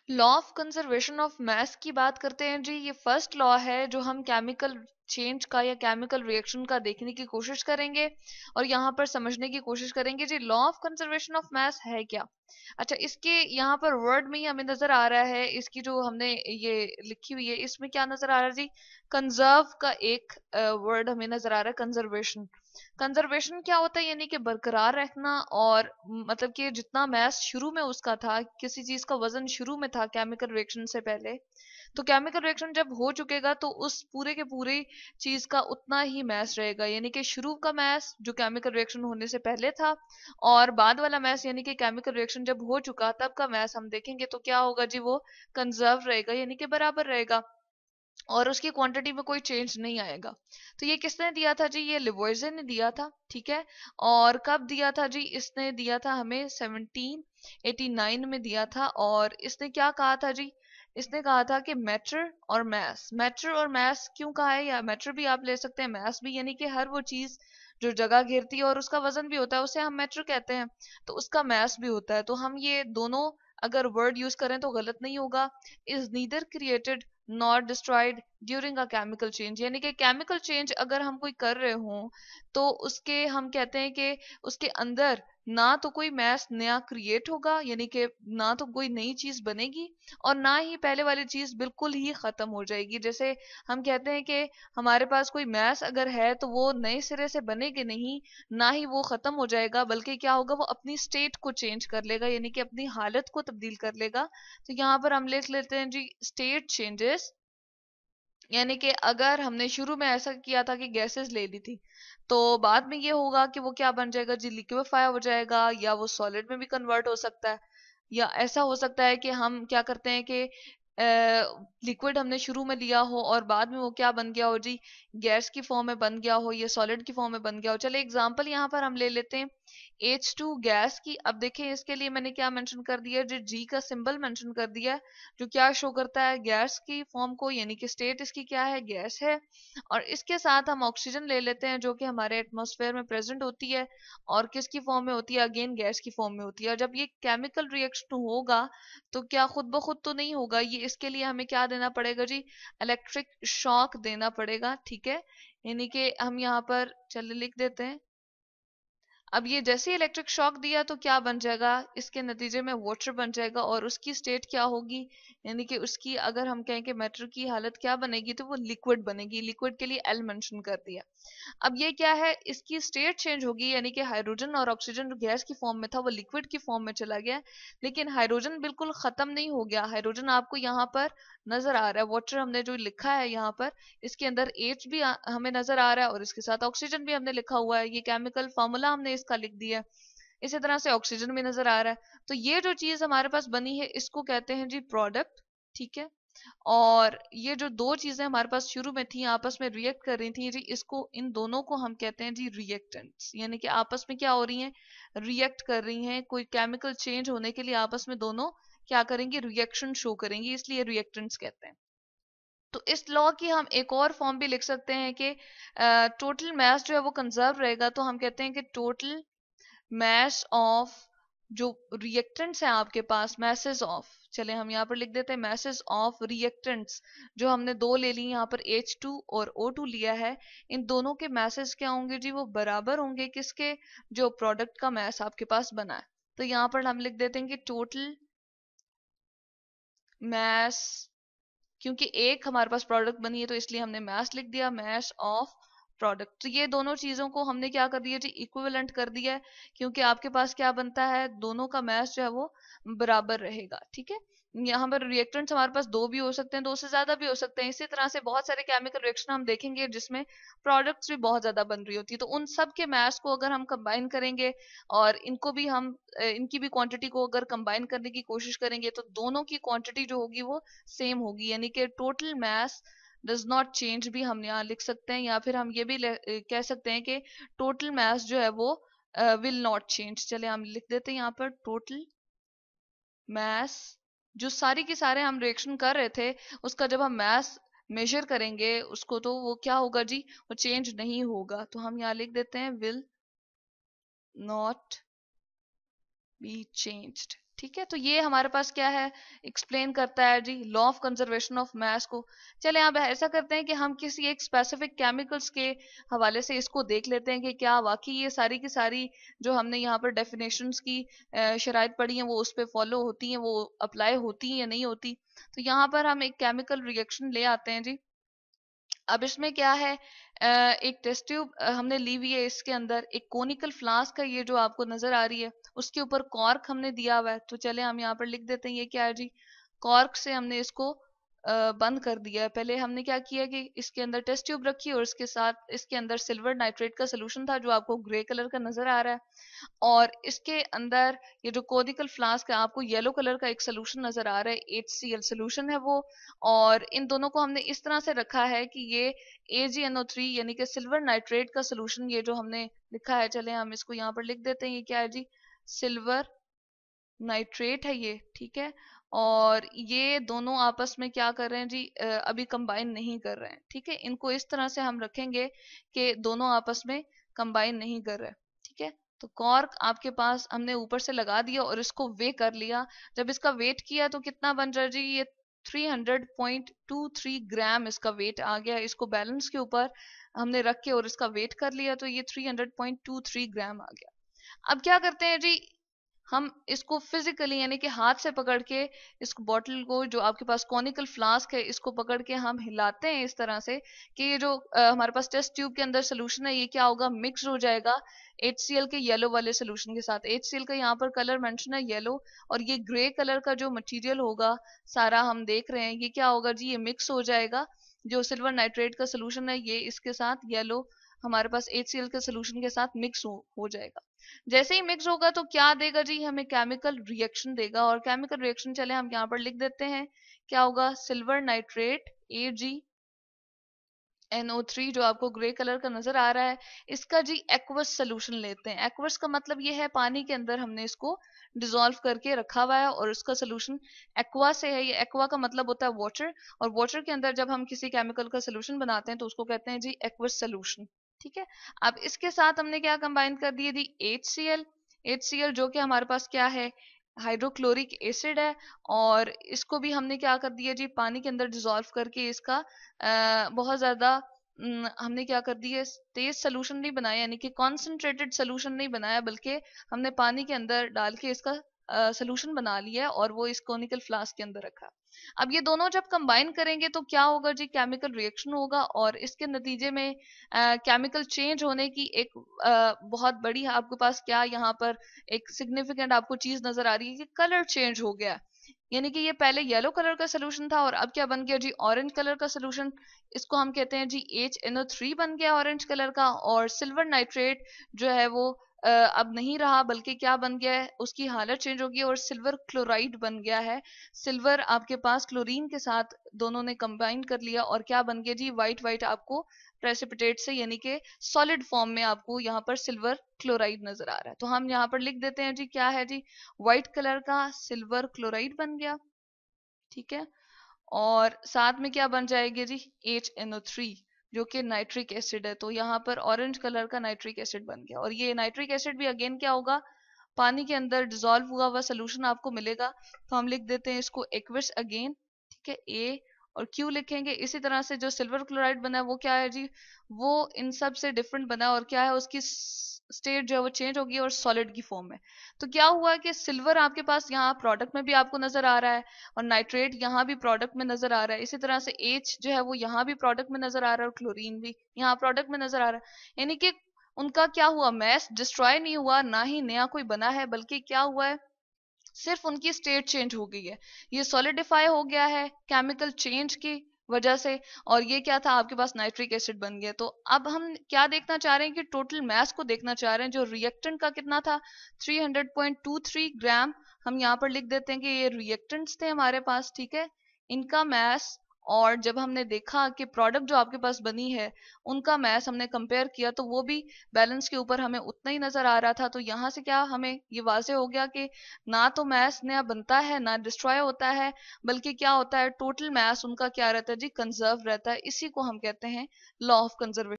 Law of conservation of मास की बात करते हैं जी। ये फर्स्ट लॉ है जो हम केमिकल चेंज का या केमिकल रिएक्शन का देखने की कोशिश करेंगे और यहाँ पर समझने की कोशिश करेंगे जी law of conservation of mass है क्या। अच्छा, इसके यहाँ पर वर्ड में ही हमें नजर आ रहा है, इसकी जो हमने ये लिखी हुई है इसमें क्या नजर आ रहा है जी, कंजर्व का एक वर्ड हमें नजर आ रहा है, कंजर्वेशन। कंजर्वेशन क्या होता है, यानी कि बरकरार रखना, और मतलब कि जितना मैस शुरू में उसका था, किसी चीज का वजन शुरू में था केमिकल रिएक्शन से पहले, तो केमिकल रिएक्शन जब हो चुकेगा तो उस पूरे के पूरे चीज का उतना ही मैस रहेगा, यानी कि शुरू का मैस जो केमिकल रिएक्शन होने से पहले था, और बाद वाला मैस यानी कि केमिकल रिएक्शन जब हो चुका तब का मैस हम देखेंगे तो क्या होगा जी, वो कंजर्व रहेगा, यानी कि बराबर रहेगा, और उसकी क्वांटिटी में कोई चेंज नहीं आएगा। तो ये किसने दिया था जी, ये लिवोइजर ने दिया था, ठीक है। और कब दिया था जी, इसने दिया था हमें 1789 में दिया था, और इसने क्या कहा था जी, इसने कहा था कि मैटर और मैस, मैटर और मैस क्यों कहा है, या मैटर भी आप ले सकते हैं मैस भी, यानी कि हर वो चीज जो जगह घेरती है और उसका वजन भी होता है उसे हम मैटर कहते हैं, तो उसका मैस भी होता है, तो हम ये दोनों अगर वर्ड यूज करें तो गलत नहीं होगा। Is neither created not destroyed during a chemical change, यानी कि केमिकल चेंज अगर हम कोई कर रहे हो तो उसके हम कहते हैं कि उसके अंदर ना तो कोई मैस नया क्रिएट होगा, यानी कि ना तो कोई नई चीज बनेगी, और ना ही पहले वाली चीज बिल्कुल ही खत्म हो जाएगी। जैसे हम कहते हैं कि हमारे पास कोई मैस अगर है तो वो नए सिरे से बनेगी नहीं, ना ही वो खत्म हो जाएगा, बल्कि क्या होगा, वो अपनी स्टेट को चेंज कर लेगा, यानी कि अपनी हालत को तब्दील कर लेगा। तो यहाँ पर हम लिख लेते हैं जी स्टेट चेंजेस, यानी कि अगर हमने शुरू में ऐसा किया था कि गैसेस ले ली थी, तो बाद में ये होगा कि वो क्या बन जाएगा जी, लिक्विफाई हो जाएगा, या वो सॉलिड में भी कन्वर्ट हो सकता है, या ऐसा हो सकता है कि हम क्या करते हैं कि लिक्विड हमने शुरू में लिया हो और बाद में वो क्या बन गया हो जी, गैस की फॉर्म में बन गया हो या सॉलिड की फॉर्म में बन गया हो। चले एग्जांपल यहाँ पर हम ले लेते हैं H2 गैस की। अब देखें इसके लिए मैंने क्या मेंशन कर दिया, जो G का सिंबल मेंशन कर दिया है, जो क्या शो करता है, गैस की फॉर्म को, यानी कि स्टेट इसकी क्या है, गैस है। और इसके साथ हम ऑक्सीजन ले लेते हैं जो कि हमारे एटमॉस्फेयर में प्रेजेंट होती है, और किसकी फॉर्म में होती है, अगेन गैस की फॉर्म में होती है। और जब ये केमिकल रिएक्शन होगा तो क्या खुद ब खुद तो नहीं होगा, ये इसके लिए हमें क्या देना पड़ेगा जी, इलेक्ट्रिक शॉक देना पड़ेगा, ठीक है। यानी कि हम यहाँ पर चलिए लिख देते हैं। अब ये जैसे ही इलेक्ट्रिक शॉक दिया तो क्या बन जाएगा, इसके नतीजे में वाटर बन जाएगा, और उसकी स्टेट क्या होगी, यानी कि उसकी अगर हम कहें कि मैटर की हालत क्या बनेगी तो वो लिक्विड बनेगी, लिक्विड के लिए एल मेंशन कर दिया। अब ये क्या है, इसकी स्टेट चेंज होगी, यानी कि हाइड्रोजन और ऑक्सीजन जो गैस की फॉर्म में था वो लिक्विड की फॉर्म में चला गया, लेकिन हाइड्रोजन बिल्कुल खत्म नहीं हो गया। हाइड्रोजन आपको यहाँ पर नजर आ रहा है, वाटर हमने जो लिखा है यहाँ पर, इसके अंदर H भी हमें नजर आ रहा है, और इसके साथ ऑक्सीजन भी हमने लिखा हुआ है, ये केमिकल फॉर्मूला हमने इसका लिख दिया है। इसी तरह से ऑक्सीजन भी नजर आ रहा है। तो ये जो चीज हमारे पास बनी है इसको कहते हैं जी प्रोडक्ट, ठीक है। और ये जो दो चीजें हमारे पास शुरू में थी आपस में रिएक्ट कर रही थी जी, इसको इन दोनों को हम कहते हैं जी रिएक्टेंट्स, यानी कि आपस में क्या हो रही हैं, रिएक्ट कर रही हैं, कोई केमिकल चेंज होने के लिए आपस में दोनों क्या करेंगी, रिएक्शन शो करेंगी, इसलिए रिएक्टेंट्स कहते हैं। तो इस लॉ की हम एक और फॉर्म भी लिख सकते हैं कि टोटल मैस जो है वो कंजर्व रहेगा, तो हम कहते हैं कि टोटल मैस ऑफ जो रिएक्टेंट्स हैं आपके पास, मैसेज ऑफ, चले हम यहाँ पर लिख देते हैं मैसेज ऑफ रिएक्टेंट्स, जो हमने दो ले ली यहाँ पर H2 और O2 लिया है, इन दोनों के मैसेज क्या होंगे जी, वो बराबर होंगे किसके, जो प्रोडक्ट का मैस आपके पास बना है। तो यहाँ पर हम लिख देते हैं कि टोटल मैस, क्योंकि एक हमारे पास प्रोडक्ट बनी है तो इसलिए हमने मैस लिख दिया, मैस ऑफ प्रोडक्ट। तो ये दोनों चीजों को हमने क्या कर दिया जी, इक्विवेलेंट कर दिया है, क्योंकि आपके पास क्या बनता है, दोनों का मैस जो है वो बराबर रहेगा, ठीक है। यहाँ पर रिएक्टेंट्स हमारे पास दो भी हो सकते हैं, दो से ज्यादा भी हो सकते हैं, इसी तरह से बहुत सारे केमिकल रिएक्शन हम देखेंगे जिसमें प्रोडक्ट्स भी बहुत ज्यादा बन रही होती है, तो उन सब के मैस को अगर हम कंबाइन करेंगे और इनको भी हम इनकी भी क्वांटिटी को अगर कंबाइन करने की कोशिश करेंगे तो दोनों की क्वांटिटी जो होगी वो सेम होगी, यानी कि total mass does not change भी हम यहाँ लिख सकते हैं, या फिर हम ये भी कह सकते हैं कि टोटल मास जो है वो विल नॉट चेंज। चले हम लिख देते हैं यहाँ पर टोटल मास, जो सारी की सारे हम रिएक्शन कर रहे थे उसका जब हम मास मेजर करेंगे उसको तो वो क्या होगा जी, वो चेंज नहीं होगा, तो हम यहाँ लिख देते हैं विल नॉट बी चेंज्ड। ठीक है, तो ये हमारे पास क्या है, एक्सप्लेन करता है जी law of conservation of mass को। चले अब ऐसा करते हैं कि हम किसी एक स्पेसिफिक केमिकल्स के हवाले से इसको देख लेते हैं कि क्या वाकई ये सारी की सारी जो हमने यहाँ पर डेफिनेशंस की शराइत पढ़ी हैं वो उस पर फॉलो होती हैं, वो अप्लाई होती हैं या नहीं होती। तो यहाँ पर हम एक केमिकल रिएक्शन ले आते हैं जी। अब इसमें क्या है, एक टेस्ट ट्यूब हमने ली हुई है, इसके अंदर एक कोनिकल फ्लास्क है, ये जो आपको नजर आ रही है, उसके ऊपर कॉर्क हमने दिया हुआ है। तो चले हम यहाँ पर लिख देते हैं ये क्या है जी, कॉर्क से हमने इसको बंद कर दिया है। पहले हमने क्या किया कि इसके अंदर टेस्ट ट्यूब रखी और इसके साथ इसके अंदर सिल्वर नाइट्रेट का सोल्यूशन था जो आपको ग्रे कलर का नजर आ रहा है, और इसके अंदर ये जो कोनिकल फ्लास्क है आपको येलो कलर का एक सोल्यूशन नजर आ रहा है, HCl सोल्यूशन है वो। और इन दोनों को हमने इस तरह से रखा है कि ये AgNO3 यानी कि सिल्वर नाइट्रेट का सोल्यूशन ये जो हमने लिखा है, चले हम इसको यहाँ पर लिख देते हैं, ये क्या है जी, सिल्वर नाइट्रेट है ये, ठीक है। और ये दोनों आपस में क्या कर रहे हैं जी, अभी कंबाइन नहीं कर रहे हैं, ठीक है। इनको इस तरह से हम रखेंगे कि दोनों आपस में कंबाइन नहीं कर रहे, ठीक है। तो कॉर्क आपके पास हमने ऊपर से लगा दिया और इसको वे कर लिया। जब इसका वेट किया तो कितना बन रहा है जी, ये 300.23 ग्राम इसका वेट आ गया। इसको बैलेंस के ऊपर हमने रख के और इसका वेट कर लिया तो ये 300.23 ग्राम आ गया। अब क्या करते हैं जी, हम इसको फिजिकली यानी कि हाथ से पकड़ के इस बॉटल को, जो आपके पास कॉनिकल फ्लास्क है, इसको पकड़ के हम हिलाते हैं इस तरह से कि ये जो हमारे पास टेस्ट ट्यूब के अंदर सोल्यूशन है ये क्या होगा, मिक्स हो जाएगा HCl के येलो वाले सोल्यूशन के साथ। HCl का यहाँ पर कलर मेंशन है येलो, और ये ग्रे कलर का जो मटेरियल होगा सारा हम देख रहे हैं ये क्या होगा जी, ये मिक्स हो जाएगा। जो सिल्वर नाइट्रेट का सोल्यूशन है ये इसके साथ येलो हमारे पास HCl के सोल्यूशन के साथ मिक्स हो जाएगा। जैसे ही मिक्स होगा तो क्या देगा जी, हमें केमिकल रिएक्शन देगा। और केमिकल रिएक्शन चले हम यहाँ पर लिख देते हैं, क्या होगा, सिल्वर नाइट्रेट AgNO3 जो आपको ग्रे कलर का नजर आ रहा है, इसका जी एक्वस सोल्यूशन लेते हैं। एक्वस का मतलब ये है पानी के अंदर हमने इसको डिसॉल्व करके रखा हुआ है और उसका सोल्यूशन एक्वा से है। ये एक्वा का मतलब होता है वाटर, और वाटर के अंदर जब हम किसी केमिकल का सोल्यूशन बनाते हैं तो उसको कहते हैं जी एक्वस सोल्यूशन, ठीक है। अब इसके साथ हमने क्या कंबाइन कर दिए थी, HCl जो कि हमारे पास क्या है, हाइड्रोक्लोरिक एसिड है। और इसको भी हमने क्या कर दिया जी, पानी के अंदर डिसॉल्व करके इसका बहुत ज्यादा हमने क्या कर दिया, तेज सोल्यूशन नहीं बनाया, यानी कि कॉन्सेंट्रेटेड सोल्यूशन नहीं बनाया, बल्कि हमने पानी के अंदर डाल के इसका सोल्यूशन बना लिया है और वो इस कोनिकल फ्लास्क के अंदर रखा। अब ये दोनों जब कंबाइन करेंगे तो क्या होगा जी, केमिकल रिएक्शन होगा और इसके नतीजे में केमिकल चेंज होने की एक बहुत बड़ी आपके पास क्या यहाँ पर एक सिग्निफिकेंट आपको चीज नजर आ रही है कि कलर चेंज हो गया। यानी कि ये पहले येलो कलर का सोल्यूशन था और अब क्या बन गया जी, ऑरेंज कलर का सोल्यूशन। इसको हम कहते हैं जी HNO3 बन गया ऑरेंज कलर का। और सिल्वर नाइट्रेट जो है वो अब नहीं रहा, बल्कि क्या बन गया है, उसकी हालत चेंज हो गई और सिल्वर क्लोराइड बन गया है। सिल्वर आपके पास क्लोरीन के साथ दोनों ने कंबाइन कर लिया और क्या बन गया जी, व्हाइट व्हाइट आपको प्रेसिपिटेट से यानी कि सॉलिड फॉर्म में आपको यहाँ पर सिल्वर क्लोराइड नजर आ रहा है। तो हम यहाँ पर लिख देते हैं जी, क्या है जी, व्हाइट कलर का सिल्वर क्लोराइड बन गया, ठीक है। और साथ में क्या बन जाएगी जी, HNO3 जो कि नाइट्रिक एसिड है। तो यहाँ पर ऑरेंज कलर का नाइट्रिक एसिड बन गया। और ये नाइट्रिक एसिड भी अगेन क्या होगा, पानी के अंदर डिसॉल्व हुआ हुआ सोल्यूशन आपको मिलेगा। तो हम लिख देते हैं इसको एक्वस अगेन, ठीक है, A और Q लिखेंगे। इसी तरह से जो सिल्वर क्लोराइड बना है वो क्या है जी, वो इन सब से डिफरेंट बना और क्या है, उसकी स्टेट जो है वो चेंज होगी और सॉलिड की फॉर्म में। तो क्या हुआ कि सिल्वर आपके पास यहाँ प्रोडक्ट में भी आपको नजर आ रहा है और नाइट्रेट यहाँ भी प्रोडक्ट में नजर आ रहा है। इसी तरह से H जो है वो यहाँ भी प्रोडक्ट में नजर आ रहा है और क्लोरीन भी यहाँ प्रोडक्ट में नजर आ रहा है। यानी कि उनका क्या हुआ, मैस डिस्ट्रॉय नहीं हुआ, ना ही नया कोई बना है, बल्कि क्या हुआ है, सिर्फ उनकी स्टेट चेंज हो गई है। ये सॉलिडिफाई हो गया है केमिकल चेंज की वजह से। और ये क्या था, आपके पास नाइट्रिक एसिड बन गया। तो अब हम क्या देखना चाह रहे हैं कि टोटल मास को देखना चाह रहे हैं। जो रिएक्टेंट का कितना था, 300.23 ग्राम। हम यहाँ पर लिख देते हैं कि ये रिएक्टेंट्स थे हमारे पास, ठीक है, इनका मास। और जब हमने देखा कि प्रोडक्ट जो आपके पास बनी है उनका मास हमने कंपेयर किया तो वो भी बैलेंस के ऊपर हमें उतना ही नजर आ रहा था। तो यहाँ से क्या हमें ये वाजे हो गया कि ना तो मास नया बनता है ना डिस्ट्रॉय होता है, बल्कि क्या होता है, टोटल मास उनका क्या रहता है जी, कंजर्व रहता है। इसी को हम कहते हैं लॉ ऑफ कंजर्वेशन।